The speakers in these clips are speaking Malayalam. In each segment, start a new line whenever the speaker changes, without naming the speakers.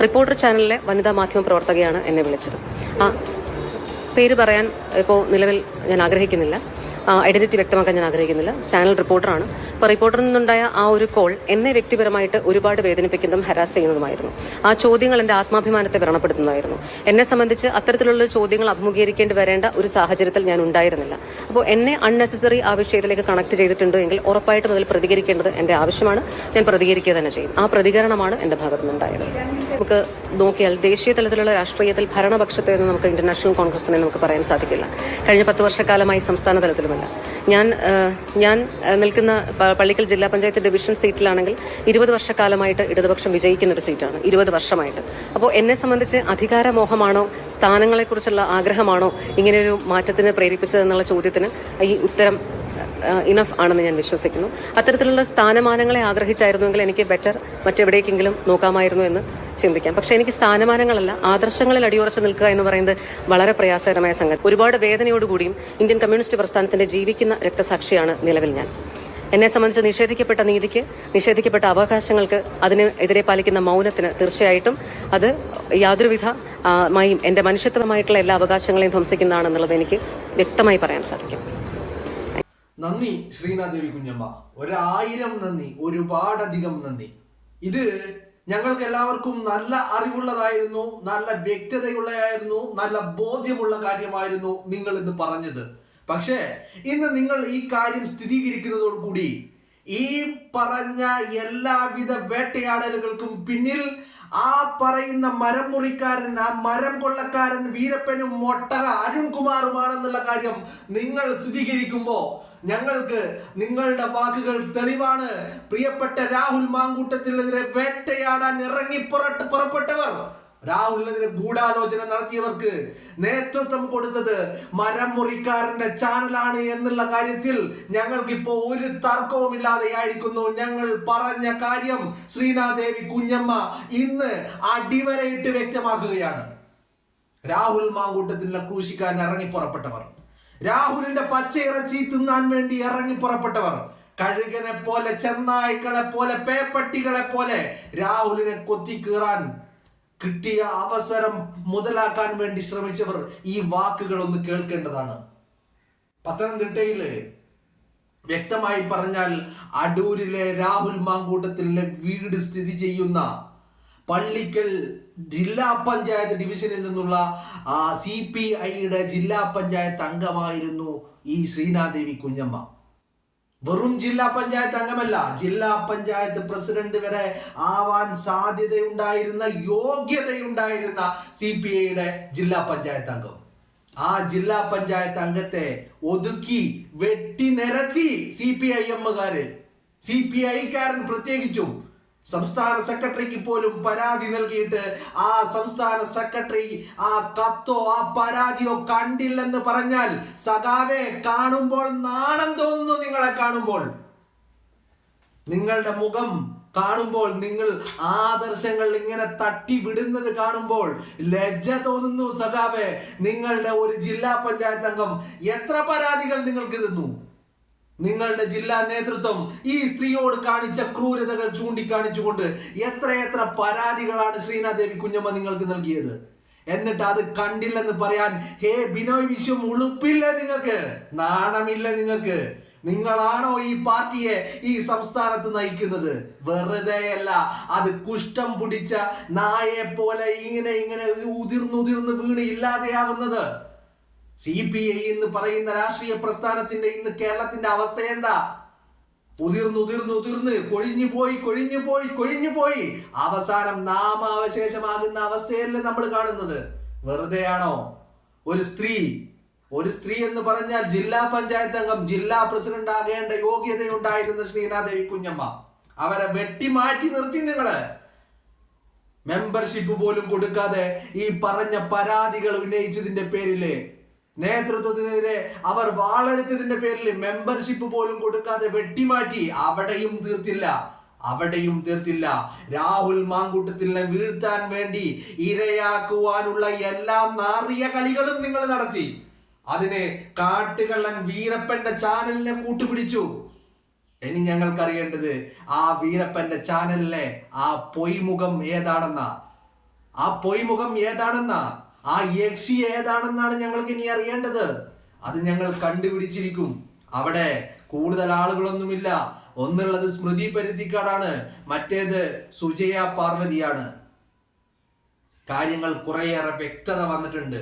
റിപ്പോർട്ടർ ചാനലിലെ വനിതാ മാധ്യമ പ്രവർത്തകയാണ് എന്നെ വിളിച്ചത്. ആ പേര് പറയാൻ ഇപ്പോൾ നിലവിൽ ഞാൻ ആഗ്രഹിക്കുന്നില്ല, ഐഡന്റിറ്റി വ്യക്തമാക്കാൻ ഞാൻ ആഗ്രഹിക്കുന്നില്ല. ചാനൽ റിപ്പോർട്ടറാണ്. അപ്പോൾ റിപ്പോർട്ടറിൽ നിന്നുണ്ടായ ആ ഒരു കോൾ എന്നെ വ്യക്തിപരമായിട്ട് ഒരുപാട് വേദനിപ്പിക്കുന്നതും ഹരാസ് ചെയ്യുന്നതുമായിരുന്നു. ആ ചോദ്യങ്ങൾ എൻ്റെ ആത്മാഭിമാനത്തെ വ്രണപ്പെടുത്തുന്നതായിരുന്നു. എന്നെ സംബന്ധിച്ച് അത്തരത്തിലുള്ള ചോദ്യങ്ങൾ അഭിമുഖീകരിക്കേണ്ടി വരേണ്ട ഒരു സാഹചര്യത്തിൽ ഞാൻ ഉണ്ടായിരുന്നില്ല. അപ്പോൾ എന്നെ അൺനെസസറി ആ വിഷയത്തിലേക്ക് കണക്ട് ചെയ്തിട്ടുണ്ട് എങ്കിൽ ഉറപ്പായിട്ടും അതിൽ പ്രതികരിക്കേണ്ടത് എൻ്റെ ആവശ്യമാണ്. ഞാൻ പ്രതികരിക്കുക തന്നെ ചെയ്യും. ആ പ്രതികരണമാണ് എൻ്റെ ഭാഗത്തു നിന്നുണ്ടായത്. നമുക്ക് നോക്കിയാൽ ദേശീയ തലത്തിലുള്ള രാഷ്ട്രീയത്തിൽ ഭരണപക്ഷത്തെ നമുക്ക് ഇന്റർനാഷണൽ കോൺഗ്രസിനെ നമുക്ക് പറയാൻ സാധിക്കില്ല. കഴിഞ്ഞ 10 വർഷക്കാലമായി സംസ്ഥാന തലത്തിലുമല്ല. ഞാൻ നിൽക്കുന്ന പള്ളിക്കൽ ജില്ലാ പഞ്ചായത്ത് ഡിവിഷൻ സീറ്റിലാണെങ്കിൽ 20 വർഷക്കാലമായിട്ട് ഇടതുപക്ഷം വിജയിക്കുന്ന ഒരു സീറ്റാണ്, 20 വർഷമായിട്ട്. അപ്പോൾ എന്നെ സംബന്ധിച്ച് അധികാരമോഹമാണോ സ്ഥാനങ്ങളെക്കുറിച്ചുള്ള ആഗ്രഹമാണോ ഇങ്ങനെയൊരു മാറ്റത്തിന് പ്രേരിപ്പിച്ചതെന്നുള്ള ചോദ്യത്തിന് ഈ ഉത്തരം ഇനഫ് ആണെന്ന് ഞാൻ വിശ്വസിക്കുന്നു. അത്തരത്തിലുള്ള സ്ഥാനമാനങ്ങളെ ആഗ്രഹിച്ചായിരുന്നുവെങ്കിൽ എനിക്ക് ബെറ്റർ മറ്റെവിടേക്കെങ്കിലും നോക്കാമായിരുന്നു എന്ന് ചിന്തിക്കാം. പക്ഷേ എനിക്ക് സ്ഥാനമാനങ്ങളല്ല, ആദർശങ്ങളിൽ അടിയുറച്ച് നിൽക്കുക എന്ന് പറയുന്നത് വളരെ പ്രയാസകരമായ സംഗതി. ഒരുപാട് വേദനയോടുകൂടിയും ഇന്ത്യൻ കമ്മ്യൂണിസ്റ്റ് പ്രസ്ഥാനത്തിന്റെ ജീവിക്കുന്ന രക്തസാക്ഷിയാണ് നിലവിൽ ഞാൻ. എന്നെ സംബന്ധിച്ച് നിഷേധിക്കപ്പെട്ട നീതിക്ക്, നിഷേധിക്കപ്പെട്ട അവകാശങ്ങൾക്ക്, അതിനെതിരെ പാലിക്കുന്ന മൗനത്തിന് തീർച്ചയായിട്ടും അത് യാതൊരുവിധ എൻ്റെ മനുഷ്യത്വമായിട്ടുള്ള എല്ലാ അവകാശങ്ങളെയും ധ്വംസിക്കുന്നതാണെന്നുള്ളത് എനിക്ക് വ്യക്തമായി പറയാൻ സാധിക്കും.
നന്ദി ശ്രീനാദേവി കുഞ്ഞമ്മ, 1000 നന്ദി, ഒരുപാടധികം നന്ദി. ഇത് ഞങ്ങൾക്ക് എല്ലാവർക്കും നല്ല അറിവുള്ളതായിരുന്നു, നല്ല വ്യക്തതയുള്ളതായിരുന്നു, നല്ല ബോധ്യമുള്ള കാര്യമായിരുന്നു നിങ്ങൾ ഇന്ന് പറഞ്ഞത്. പക്ഷേ ഇന്ന് നിങ്ങൾ ഈ കാര്യം സ്ഥിരീകരിക്കുന്നതോടുകൂടി ഈ പറഞ്ഞ എല്ലാവിധ വേട്ടയാടലുകൾക്കും പിന്നിൽ ആ പറയുന്ന മരം മുറിക്കാരൻ, ആ മരം കൊള്ളക്കാരൻ വീരപ്പനും മൊട്ടക അരുൺകുമാറുമാണെന്നുള്ള കാര്യം നിങ്ങൾ സ്ഥിരീകരിക്കുമ്പോൾ ഞങ്ങൾക്ക് നിങ്ങളുടെ വാക്കുകൾ തെളിവാണ്. പ്രിയപ്പെട്ട രാഹുൽ മാങ്കൂട്ടത്തിനെതിരെ വേട്ടയാടാൻ പുറപ്പെട്ടവർ, രാഹുലിനെതിരെ ഗൂഢാലോചന നടത്തിയവർക്ക് നേതൃത്വം കൊടുത്തത് മരം മുറിക്കാരന്റെ ചാനലാണ് എന്നുള്ള കാര്യത്തിൽ ഞങ്ങൾക്കിപ്പോ ഒരു തർക്കവുമില്ലാതെയായിരിക്കുന്നു. ഞങ്ങൾ പറഞ്ഞ കാര്യം ശ്രീനാദേവി കുഞ്ഞമ്മ ഇന്ന് അടിവരയിട്ട് വ്യക്തമാക്കുകയാണ്. രാഹുൽ മാങ്കൂട്ടത്തിനെ ക്രൂശിക്കാൻ പുറപ്പെട്ടവർ, രാഹുലിന്റെ പച്ചയിറച്ചി തിന്നാൻ വേണ്ടി പുറപ്പെട്ടവർ, കഴുകനെ പോലെ, ചെന്നായ്ക്കളെ പോലെ, പേപ്പട്ടികളെ പോലെ രാഹുലിനെ കൊത്തിക്കീറാൻ കിട്ടിയ അവസരം മുതലാക്കാൻ വേണ്ടി ശ്രമിച്ചവർ ഈ വാക്കുകൾ ഒന്ന് കേൾക്കേണ്ടതാണ്. പത്തനംതിട്ടയില് വ്യക്തമായി പറഞ്ഞാൽ അടൂരിലെ രാഹുൽ മാങ്കൂട്ടത്തിലെ വീട് സ്ഥിതി ചെയ്യുന്ന പള്ളിക്കൽ ജില്ലാ പഞ്ചായത്ത് ഡിവിഷനിൽ നിന്നുള്ള CPIയുടെ ജില്ലാ പഞ്ചായത്ത് അംഗമായിരുന്നു ഈ ശ്രീനാദേവി കുഞ്ഞമ്മ. വെറും ജില്ലാ പഞ്ചായത്ത് അംഗമല്ല, ജില്ലാ പഞ്ചായത്ത് പ്രസിഡന്റ് വരെ ആവാൻ സാധ്യതയുണ്ടായിരുന്ന, യോഗ്യതയുണ്ടായിരുന്ന CPIയുടെ ജില്ലാ പഞ്ചായത്ത് അംഗം. ആ ജില്ലാ പഞ്ചായത്ത് അംഗത്തെ ഒതുക്കി വെട്ടി നിരത്തി CPIഎമ്മുകാര്, CPIക്കാരൻ പ്രത്യേകിച്ചും സംസ്ഥാന സെക്രട്ടറിക്ക് പോലും പരാതി നൽകിയിട്ട് ആ സംസ്ഥാന സെക്രട്ടറി ആ കത്തോ ആ പരാതിയോ കണ്ടില്ലെന്ന് പറഞ്ഞാൽ സഖാവെ, കാണുമ്പോൾ നാണം തോന്നുന്നു. നിങ്ങളെ കാണുമ്പോൾ, നിങ്ങളുടെ മുഖം കാണുമ്പോൾ, നിങ്ങൾ ആദർശങ്ങൾ ഇങ്ങനെ തട്ടി വിടുന്നത് കാണുമ്പോൾ ലജ്ജ തോന്നുന്നു സഖാവെ. നിങ്ങളുടെ ഒരു ജില്ലാ പഞ്ചായത്ത് അംഗം എത്ര പരാതികൾ നിങ്ങൾക്ക് തന്നു? നിങ്ങളുടെ ജില്ലാ നേതൃത്വം ഈ സ്ത്രീയോട് കാണിച്ച ക്രൂരതകൾ ചൂണ്ടിക്കാണിച്ചുകൊണ്ട് എത്രയെത്ര പരാതികളാണ് ശ്രീനാദേവി കുഞ്ഞമ്മ നിങ്ങൾക്ക് നൽകിയത്. എന്നിട്ട് അത് കണ്ടില്ലെന്ന് പറയാൻ ബിനോയ് വിശ്വം ഉളുപ്പില്ല നിങ്ങൾക്ക്? നാണമില്ല നിങ്ങൾക്ക്? നിങ്ങളാണോ ഈ പാർട്ടിയെ ഈ സംസ്ഥാനത്ത് നയിക്കുന്നത്? വെറുതെയല്ല, അത് കുഷ്ഠം പിടിച്ച നായെ പോലെ ഇങ്ങനെ ഉതിർന്നുതിർന്ന് വീണ് ഇല്ലാതെയാവുന്നത്. CPI എന്ന് പറയുന്ന രാഷ്ട്രീയ പ്രസ്ഥാനത്തിന്റെ ഇന്ന് കേരളത്തിന്റെ അവസ്ഥ എന്താ? ഉതിർന്ന് കൊഴിഞ്ഞു പോയി അവസാനം നാമാവശേഷമാകുന്ന അവസ്ഥയല്ലേ നമ്മൾ കാണുന്നത്? വെറുതെയാണോ? ഒരു സ്ത്രീ എന്ന് പറഞ്ഞാൽ ജില്ലാ പഞ്ചായത്ത് അംഗം, ജില്ലാ പ്രസിഡന്റ് ആകേണ്ട യോഗ്യതയുണ്ടായിരുന്ന ശ്രീനാദേവി കുഞ്ഞമ്മ, അവരെ വെട്ടിമാറ്റി നിർത്തി. നിങ്ങള് മെമ്പർഷിപ്പ് പോലും കൊടുക്കാതെ ഈ പറഞ്ഞ പരാതികൾ ഉന്നയിച്ചതിന്റെ പേരില്, നേതൃത്വത്തിനെതിരെ അവർ വാളെടുത്തതിന്റെ പേരിൽ മെമ്പർഷിപ്പ് പോലും കൊടുക്കാതെ വെട്ടിമാറ്റി. അവിടെയും തീർത്തില്ല. രാഹുൽ മാങ്കൂട്ടത്തിനെ വീഴ്ത്താൻ വേണ്ടി ഇരയാക്കുവാനുള്ള എല്ലാ നാറിയ കളികളും നിങ്ങൾ നടത്തി. അതിന് കാട്ടുകള്ളൻ വീരപ്പന്റെ ചാനലിനെ കൂട്ടുപിടിച്ചു. ഇനി ഞങ്ങൾക്കറിയേണ്ടത് ആ വീരപ്പന്റെ ചാനലിലെ ആ പൊയ്മുഖം ഏതാണെന്ന. ആ പൊയ്മുഖം ഏതാണെന്നാ, ആ യക്ഷി ഏതാണെന്നാണ് ഞങ്ങൾക്ക് ഇനി അറിയേണ്ടത്. അത് ഞങ്ങൾ കണ്ടുപിടിച്ചിരിക്കും. അവിടെ കൂടുതൽ ആളുകളൊന്നുമില്ല. ഒന്നുള്ളത് സ്മൃതി പരുത്തിക്കാടാണ്, മറ്റേത് സുജയ പാർവതിയാണ്. കാര്യങ്ങൾ കുറേയേറെ വ്യക്തത വന്നിട്ടുണ്ട്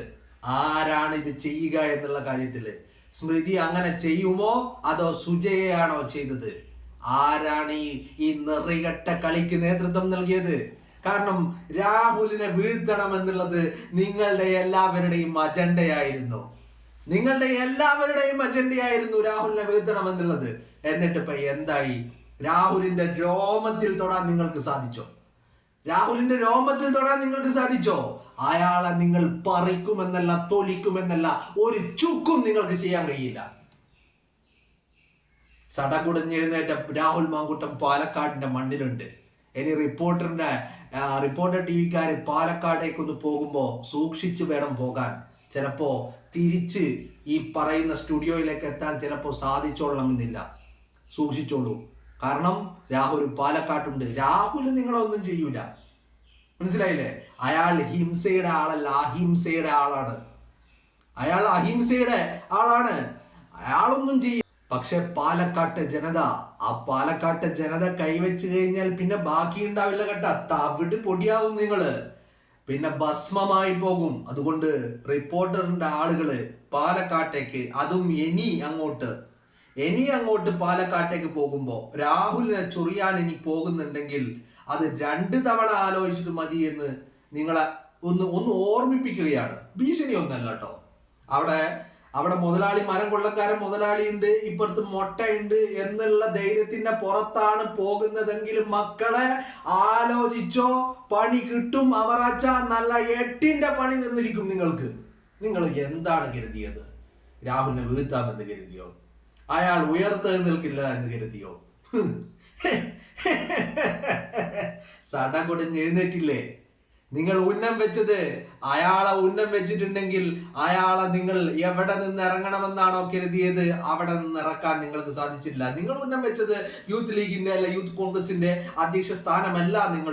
ആരാണ് ഇത് ചെയ്യുക എന്നുള്ള കാര്യത്തില്. സ്മൃതി അങ്ങനെ ചെയ്യുമോ അതോ സുജയയാണോ ചെയ്തത്? ആരാണ് ഈ നെറികെട്ട കളിക്ക് നേതൃത്വം നൽകിയത്? കാരണം രാഹുലിനെ വീഴ്ത്തണം എന്നുള്ളത് നിങ്ങളുടെ എല്ലാവരുടെയും അജണ്ടയായിരുന്നു. രാഹുലിനെ വീഴ്ത്തണം എന്നുള്ളത്. എന്നിട്ട് ഇപ്പൊ എന്തായി? രാഹുലിന്റെ രോമത്തിൽ തൊടാൻ നിങ്ങൾക്ക് സാധിച്ചോ? അയാളെ നിങ്ങൾ പറിക്കുമെന്നല്ല, തൊലിക്കുമെന്നല്ല, ഒരു ചുക്കും നിങ്ങൾക്ക് ചെയ്യാൻ കഴിയില്ല. സടകുടഞ്ഞെഴുന്നേറ്റ രാഹുൽ മാങ്കൂട്ടം പാലക്കാടിന്റെ മണ്ണിലുണ്ട്. ഇനി റിപ്പോർട്ടർ ടിവിക്കാര് പാലക്കാടേക്കൊന്ന് പോകുമ്പോ സൂക്ഷിച്ചു വേണം പോകാൻ. ചിലപ്പോ തിരിച്ച് ഈ പറയുന്ന സ്റ്റുഡിയോയിലേക്ക് എത്താൻ ചിലപ്പോ സാധിച്ചോളണമെന്നില്ല. സൂക്ഷിച്ചോളൂ. കാരണം രാഹുൽ പാലക്കാട്ടുണ്ട്. രാഹുൽ നിങ്ങളൊന്നും ചെയ്യൂല, മനസ്സിലായില്ലേ? അയാൾ ഹിംസയുടെ ആളല്ല, അഹിംസയുടെ ആളാണ്. അയാളൊന്നും ചെയ്യും. പക്ഷെ പാലക്കാട്ടെ ജനത കൈവച്ച് കഴിഞ്ഞാൽ പിന്നെ ബാക്കി ഉണ്ടാവില്ല കേട്ടാ. തവിട് പൊടിയാവും നിങ്ങള്, പിന്നെ ഭസ്മമായി പോകും. അതുകൊണ്ട് റിപ്പോർട്ടറിന്റെ ആളുകള് പാലക്കാട്ടേക്ക്, അതും ഇനി അങ്ങോട്ട് പാലക്കാട്ടേക്ക് പോകുമ്പോ രാഹുലിനെ ചൊറിയാൻ ഇനി പോകുന്നുണ്ടെങ്കിൽ അത് 2 തവണ ആലോചിച്ചിട്ട് മതി എന്ന് നിങ്ങളെ ഒന്ന് ഓർമ്മിപ്പിക്കുകയാണ്. ഭീഷണി ഒന്നല്ല കേട്ടോ. അവിടെ മുതലാളി, മരം കൊള്ളക്കാരൻ മുതലാളി ഉണ്ട്, ഇപ്പുറത്ത് മുട്ടയുണ്ട് എന്നുള്ള ധൈര്യത്തിന്റെ പുറത്താണ് പോകുന്നതെങ്കിലും മക്കളെ ആലോചിച്ചോ, പണി കിട്ടും. അവറാച്ച നല്ല 8ന്റെ പണി നിന്നിരിക്കും നിങ്ങൾക്ക്. നിങ്ങൾ എന്താണ് കരുതിയത്? രാഹുലിനെ വീഴ്ത്താമെന്ന് കരുതിയോ? അയാൾ ഉയർത്ത് നിൽക്കില്ല എന്ന് കരുതിയോ? സടകൊടിഞ്ഞ് എഴുന്നേറ്റില്ലേ? നിങ്ങൾ ഉന്നം വെച്ചത്, അയാളെ ഉന്നം വെച്ചിട്ടുണ്ടെങ്കിൽ അയാളെ നിങ്ങൾ എവിടെ നിന്ന് ഇറങ്ങണമെന്നാണോ കരുതിയത് അവിടെ നിന്ന് ഇറക്കാൻ നിങ്ങൾക്ക് സാധിച്ചില്ല. നിങ്ങൾ ഉന്നം വെച്ചത് യൂത്ത് ലീഗിന്റെ അല്ല യൂത്ത് കോൺഗ്രസിന്റെ അധ്യക്ഷ സ്ഥാനമല്ല. നിങ്ങൾ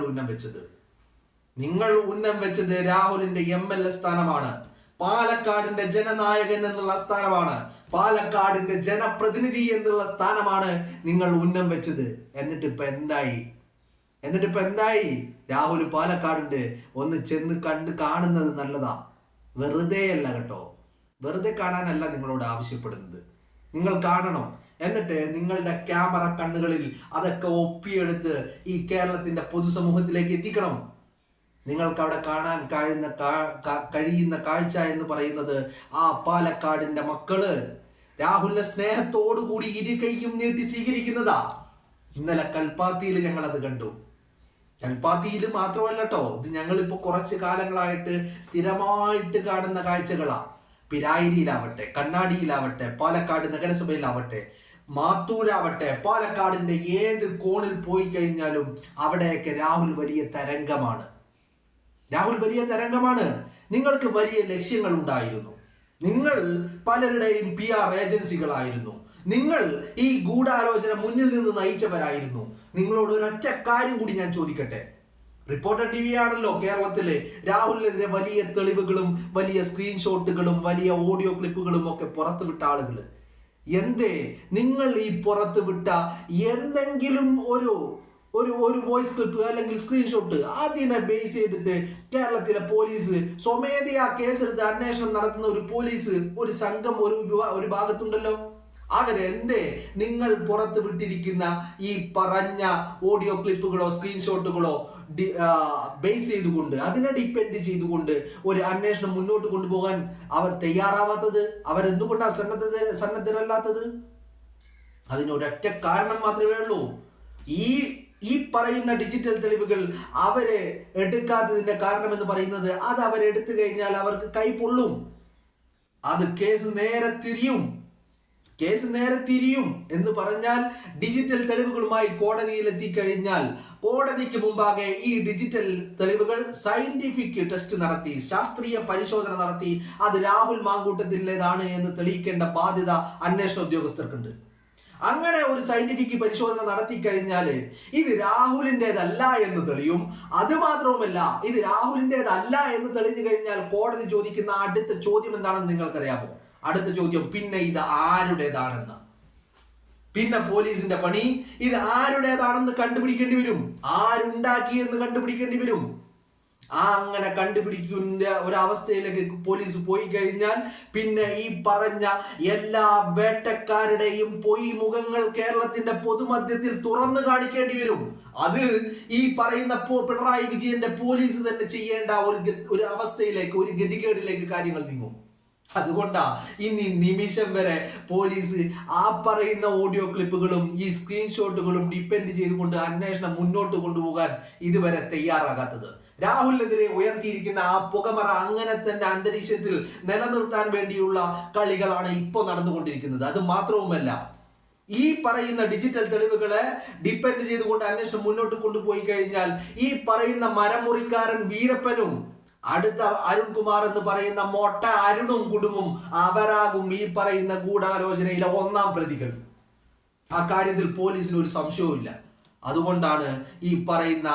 ഉന്നം വെച്ചത് രാഹുലിന്റെ MLA സ്ഥാനമാണ്, പാലക്കാടിന്റെ ജനനായകൻ എന്നുള്ള സ്ഥാനമാണ്, പാലക്കാടിന്റെ ജനപ്രതിനിധി എന്നുള്ള സ്ഥാനമാണ് നിങ്ങൾ ഉന്നം വെച്ചത്. എന്നിട്ട് ഇപ്പൊ എന്തായി? രാഹുൽ പാലക്കാടുണ്ട്, ഒന്ന് ചെന്ന് കാണുന്നത് നല്ലതാ. വെറുതെ അല്ല കേട്ടോ, വെറുതെ കാണാനല്ല നിങ്ങളോട് ആവശ്യപ്പെടുന്നത്. നിങ്ങൾ കാണണം. എന്നിട്ട് നിങ്ങളുടെ ക്യാമറ കണ്ണുകളിൽ അതൊക്കെ ഒപ്പിയെടുത്ത് ഈ കേരളത്തിന്റെ പൊതുസമൂഹത്തിലേക്ക് എത്തിക്കണം. നിങ്ങൾക്ക് അവിടെ കാണാൻ കഴിയുന്ന കാഴ്ച എന്ന് പറയുന്നത് ആ പാലക്കാടിന്റെ മക്കള് രാഹുലിനെ സ്നേഹത്തോടു കൂടി ഇരുകൈയും നീട്ടി സ്വീകരിക്കുന്നതാ. ഇന്നലെ കൽപ്പാത്തിയിൽ ഞങ്ങൾ അത് കണ്ടു. കൽപ്പാത്തിയിൽ മാത്രമല്ല കേട്ടോ, ഇത് ഞങ്ങളിപ്പോ കുറച്ച് കാലങ്ങളായിട്ട് സ്ഥിരമായിട്ട് കാണുന്ന കാഴ്ചകളാ. പിരായിരിയിലാവട്ടെ, കണ്ണാടിയിലാവട്ടെ, പാലക്കാട് നഗരസഭയിലാവട്ടെ, മാത്തൂരാവട്ടെ, പാലക്കാടിന്റെ ഏത് കോണിൽ പോയി കഴിഞ്ഞാലും അവിടെയൊക്കെ രാഹുൽ വലിയ തരംഗമാണ്. നിങ്ങൾക്ക് വലിയ ലക്ഷ്യങ്ങൾ ഉണ്ടായിരുന്നു. നിങ്ങൾ പലരുടെയും PR ഏജൻസികളായിരുന്നു. നിങ്ങൾ ഈ ഗൂഢാലോചന മുന്നിൽ നിന്ന് നയിച്ചവരായിരുന്നു. നിങ്ങളോട് ഒരൊറ്റ കാര്യം കൂടി ഞാൻ ചോദിക്കട്ടെ. റിപ്പോർട്ടർ TV ആണല്ലോ കേരളത്തിലെ രാഹുലിനെതിരെ വലിയ തെളിവുകളും വലിയ സ്ക്രീൻഷോട്ടുകളും വലിയ ഓഡിയോ ക്ലിപ്പുകളും ഒക്കെ പുറത്തുവിട്ട ആളുകൾ. എന്തേ നിങ്ങൾ ഈ പുറത്തുവിട്ട എന്തെങ്കിലും ഒരു വോയിസ് ക്ലിപ്പ് അല്ലെങ്കിൽ സ്ക്രീൻഷോട്ട് അതിനെ ബേസ് ചെയ്തിട്ട് കേരളത്തിലെ പോലീസ് സ്വമേധയാ കേസെടുത്ത് അന്വേഷണം നടത്തുന്ന ഒരു സംഘം ഒരു ഭാഗത്തുണ്ടല്ലോ. അവരെന്തേ നിങ്ങൾ പുറത്തു വിട്ടിരിക്കുന്ന ഈ പറഞ്ഞ ഓഡിയോ ക്ലിപ്പുകളോ സ്ക്രീൻഷോട്ടുകളോ ബേസ് ചെയ്തുകൊണ്ട്, അതിനെ ഡിപ്പെൻഡ് ചെയ്തുകൊണ്ട് ഒരു അന്വേഷണം മുന്നോട്ട് കൊണ്ടുപോകാൻ അവർ തയ്യാറാവാത്തത്? അവരെന്തുകൊണ്ടാണ് സന്നദ്ധരല്ലാത്തത്? അതിനൊരൊറ്റ കാരണം മാത്രമേ ഉള്ളൂ. ഈ പറയുന്ന ഡിജിറ്റൽ തെളിവുകൾ അവരെ എടുക്കാത്തതിന്റെ കാരണം എന്ന് പറയുന്നത്, അത് അവരെടുത്തു കഴിഞ്ഞാൽ അവർക്ക് കൈ പൊള്ളും. അത് കേസ് നേരെ തിരിയും എന്ന് പറഞ്ഞാൽ ഡിജിറ്റൽ തെളിവുകളുമായി കോടതിയിൽ എത്തിക്കഴിഞ്ഞാൽ കോടതിക്ക് മുമ്പാകെ ഈ ഡിജിറ്റൽ തെളിവുകൾ സയന്റിഫിക് ടെസ്റ്റ് നടത്തി, ശാസ്ത്രീയ പരിശോധന നടത്തി അത് രാഹുൽ മാങ്കൂട്ടത്തിൻ്റെതാണ് എന്ന് തെളിയിക്കേണ്ട ബാധ്യത അന്വേഷണ ഉദ്യോഗസ്ഥർക്കുണ്ട്. അങ്ങനെ ഒരു സയന്റിഫിക് പരിശോധന നടത്തി കഴിഞ്ഞാൽ ഇത് രാഹുലിൻ്റെതല്ല എന്ന് തെളിയും. അത് മാത്രവുമല്ല, ഇത് രാഹുലിൻ്റെതല്ല എന്ന് തെളിഞ്ഞു കഴിഞ്ഞാൽ കോടതി ചോദിക്കുന്ന അടുത്ത ചോദ്യം എന്താണെന്ന് നിങ്ങൾക്കറിയാമോ? അടുത്ത ചോദ്യം പിന്നെ ഇത് ആരുടേതാണെന്ന്. പിന്നെ പോലീസിന്റെ പണി ഇത് ആരുടേതാണെന്ന് കണ്ടുപിടിക്കേണ്ടി വരും, ആരുണ്ടാക്കി എന്ന് കണ്ടുപിടിക്കേണ്ടി വരും. അങ്ങനെ കണ്ടുപിടിക്കുന്ന ഒരവസ്ഥയിലേക്ക് പോലീസ് പോയി കഴിഞ്ഞാൽ പിന്നെ ഈ പറഞ്ഞ എല്ലാ വേട്ടക്കാരുടെയും പൊയ് മുഖങ്ങൾ കേരളത്തിന്റെ പൊതുമധ്യത്തിൽ തുറന്നു കാണിക്കേണ്ടി വരും. അത് ഈ പറയുന്ന പിണറായി വിജയന്റെ പോലീസ് തന്നെ ചെയ്യേണ്ട ഒരു അവസ്ഥയിലേക്ക്, ഒരു ഗതികേടിലേക്ക് കാര്യങ്ങൾ നീങ്ങും. അതുകൊണ്ടാ ഇനി നിമിഷം വരെ പോലീസ് ആ പറയുന്ന ഓഡിയോ ക്ലിപ്പുകളും ഈ സ്ക്രീൻഷോട്ടുകളും ഡിപ്പെൻഡ് ചെയ്തുകൊണ്ട് അന്വേഷണം മുന്നോട്ട് കൊണ്ടുപോകാൻ ഇതുവരെ തയ്യാറാകാത്തത്. രാഹുലിനെതിരെ ഉയർത്തിയിരിക്കുന്ന ആ പുകമറ അങ്ങനെ തന്നെ അന്തരീക്ഷത്തിൽ നിലനിർത്താൻ വേണ്ടിയുള്ള കളികളാണ് ഇപ്പോൾ നടന്നുകൊണ്ടിരിക്കുന്നത്. അത് മാത്രവുമല്ല, ഈ പറയുന്ന ഡിജിറ്റൽ തെളിവുകളെ ഡിപ്പെൻഡ് ചെയ്തുകൊണ്ട് അന്വേഷണം മുന്നോട്ട് കൊണ്ടുപോയി കഴിഞ്ഞാൽ ഈ പറയുന്ന മരമുറിക്കാരൻ വീരപ്പനും അടുത്ത അരുൺകുമാർ എന്ന് പറയുന്ന മൊട്ട അരുണും കുടുംബം അവരാകും ഈ പറയുന്ന ഗൂഢാലോചനയിലെ ഒന്നാം പ്രതികൾ. ആ കാര്യത്തിൽ പോലീസിന് ഒരു സംശയവുമില്ല. അതുകൊണ്ടാണ് ഈ പറയുന്ന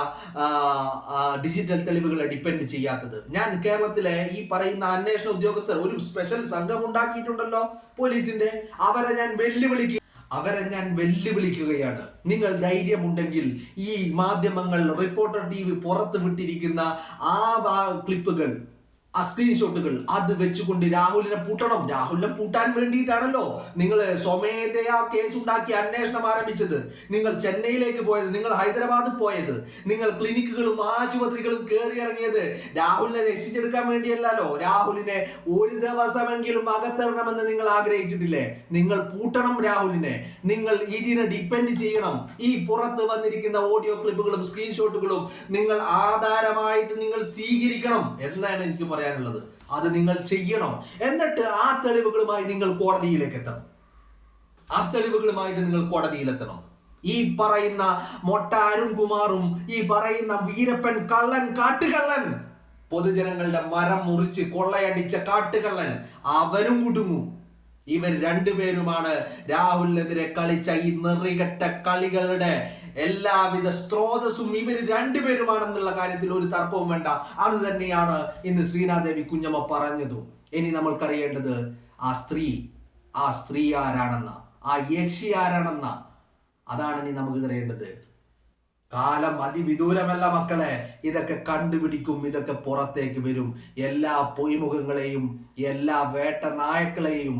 ഡിജിറ്റൽ തെളിവുകളെ ഡിപ്പെൻഡ് ചെയ്യാത്തത്. ഞാൻ കേരളത്തിലെ ഈ പറയുന്ന അന്വേഷണ ഉദ്യോഗസ്ഥർ ഒരു സ്പെഷ്യൽ സംഘം ഉണ്ടാക്കിയിട്ടുണ്ടല്ലോ പോലീസിന്റെ, അവരെ ഞാൻ വെല്ലുവിളിക്കുകയാണ്. നിങ്ങൾ ധൈര്യമുണ്ടെങ്കിൽ ഈ മാധ്യമങ്ങൾ, റിപ്പോർട്ടർ TV പുറത്ത് വിട്ടിരിക്കുന്ന ആ ക്ലിപ്പുകൾ, ആ സ്ക്രീൻഷോട്ടുകൾ അത് വെച്ചുകൊണ്ട് രാഹുലിനെ പൂട്ടണം. രാഹുലിനെ പൂട്ടാൻ വേണ്ടിയിട്ടാണല്ലോ നിങ്ങൾ സ്വമേധയാ കേസ് ഉണ്ടാക്കി അന്വേഷണം ആരംഭിച്ചത്. നിങ്ങൾ ചെന്നൈയിലേക്ക് പോയത്, നിങ്ങൾ ഹൈദരാബാദിൽ പോയത്, നിങ്ങൾ ക്ലിനിക്കുകളും ആശുപത്രികളും കയറി ഇറങ്ങിയത് രാഹുലിനെ രക്ഷിച്ചെടുക്കാൻ വേണ്ടിയല്ലോ. രാഹുലിനെ ഒരു ദിവസമെങ്കിലും അകത്തിടണമെന്ന് നിങ്ങൾ ആഗ്രഹിച്ചിട്ടില്ലേ? നിങ്ങൾ പൂട്ടണം രാഹുലിനെ. നിങ്ങൾ ഇതിനെ ഡിപ്പെൻഡ് ചെയ്യണം. ഈ പുറത്ത് വന്നിരിക്കുന്ന ഓഡിയോ ക്ലിപ്പുകളും സ്ക്രീൻഷോട്ടുകളും നിങ്ങൾ ആധാരമായിട്ട് നിങ്ങൾ സ്വീകരിക്കണം എന്നാണ് എനിക്ക് പറയാനുള്ളത്. അത് നിങ്ങൾ ചെയ്യണം. എന്നിട്ട് ആ തെളിവുകളുമായി നിങ്ങൾ കോടതിയിലേക്ക് എത്തണം. ഈ പറയുന്ന മൊട്ട അരുൺകുമാറും ഈ പറയുന്ന വീരപ്പൻ കള്ളൻ, കാട്ടുകള്ളൻ, പൊതുജനങ്ങളുടെ മരം മുറിച്ച് കൊള്ളയടിച്ച കാട്ടുകള്ളൻ, അവനും കുടുങ്ങും. ഇവർ രണ്ടുപേരുമാണ് രാഹുലിനെതിരെ കളിച്ച ഈ നെറികെട്ട കളികളുടെ എല്ലാവിധ സ്രോതസ്സും ഇവർ രണ്ടുപേരുമാണെന്നുള്ള കാര്യത്തിൽ ഒരു തർക്കവും വേണ്ട. അത് തന്നെയാണ് ഇന്ന് ശ്രീനാദേവി കുഞ്ഞമ്മ പറഞ്ഞതും. ഇനി നമ്മൾക്കറിയേണ്ടത് ആ സ്ത്രീ ആരാണെന്ന, ആ യക്ഷി ആരാണെന്ന, അതാണ് ഇനി നമുക്ക് അറിയേണ്ടത്. കാലം അതിവിദൂരമല്ല മക്കളെ. ഇതൊക്കെ കണ്ടുപിടിക്കും, ഇതൊക്കെ പുറത്തേക്ക് വരും. എല്ലാ പൊയ്മുഖങ്ങളെയും എല്ലാ വേട്ട നായക്കളെയും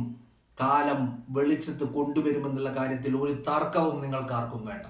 കാലം വെളിച്ചത്ത് കൊണ്ടുവരുമെന്നുള്ള കാര്യത്തിൽ ഒരു തർക്കവും നിങ്ങൾക്കാർക്കും വേണ്ട.